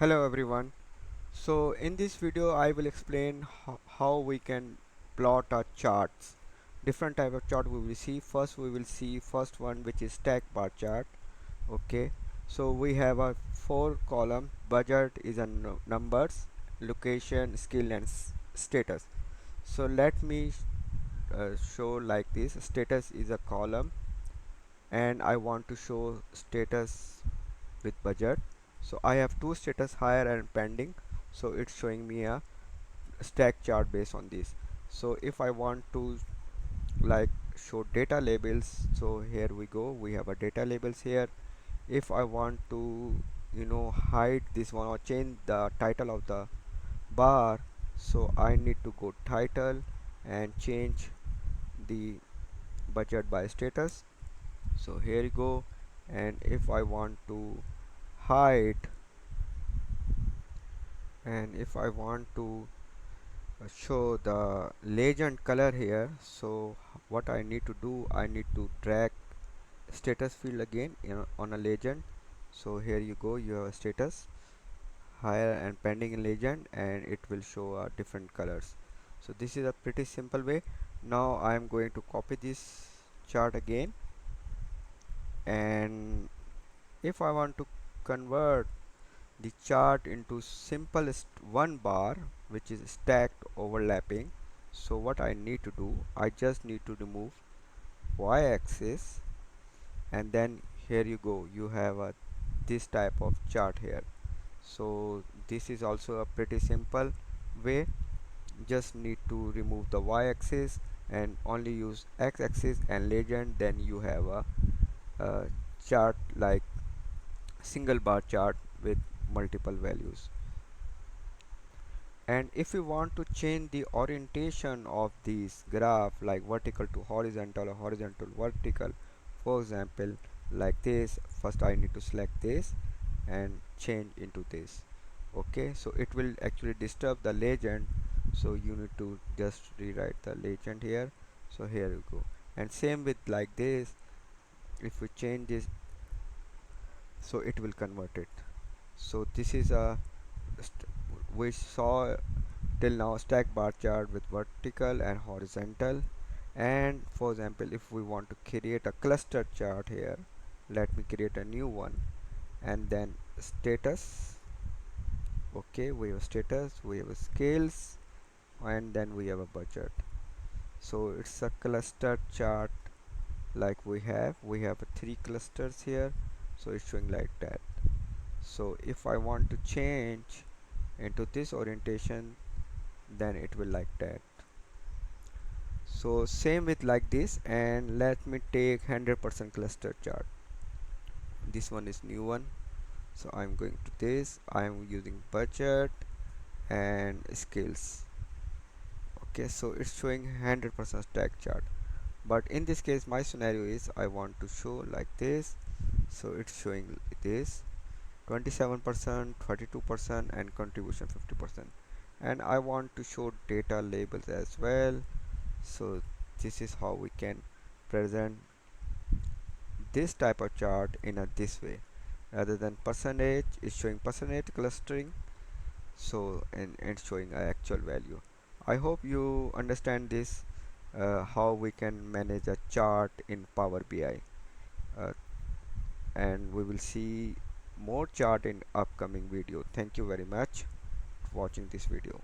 Hello everyone. So in this video I will explain how we can plot our charts. Different type of chart we will see. First we will see first one, which is stack bar chart. Okay. So we have a 4 column. Budget is a numbers, location, skill and status. So let me show like this. Status is a column and I want to show status with budget. So I have two status, higher and pending, so it's showing me a stack chart based on this. So if I want to like show data labels, so here we go, we have a data labels here. If I want to hide this one or change the title of the bar, so I need to go title and change the budget by status. So here you go. And if I want to hide, and if I want to show the legend color here, so what I need to do, I need to drag status field again on a legend. So here you go, you have a status, higher and pending in legend, and it will show different colors. So this is a pretty simple way. Now I am going to copy this chart again, and if I want to convert the chart into simplest one bar, which is stacked overlapping, so what I need to do, I just need to remove y-axis, and then here you go, you have this type of chart here. So this is also a pretty simple way. Just need to remove the y-axis and only use x-axis and legend, then you have a chart like single bar chart with multiple values. And if you want to change the orientation of this graph, like vertical to horizontal or horizontal vertical, for example like this, first I need to select this and change into this. Okay, so it will actually disturb the legend, so you need to just rewrite the legend here. So here you go, and same with like this, if we change this, so it will convert it. So this is a we saw till now stack bar chart with vertical and horizontal. And for example, if we want to create a cluster chart here, let me create a new one, and then status. Okay, we have status, we have scales, and then we have a budget. So it's a cluster chart. Like we have three clusters here, so it's showing like that. So if I want to change into this orientation, then it will like that. So same with like this, and let me take 100% cluster chart. This one is new one, so I'm going to this, I'm using budget and scales. Okay, so it's showing 100% stack chart, but in this case my scenario is I want to show like this. So it's showing this 27%, 32% and contribution 50%, and I want to show data labels as well. So this is how we can present this type of chart in a this way, rather than percentage is showing percentage clustering, so and showing a actual value. I hope you understand this, how we can manage a chart in Power BI, uh, and we will see more chart in upcoming video. Thank you very much for watching this video.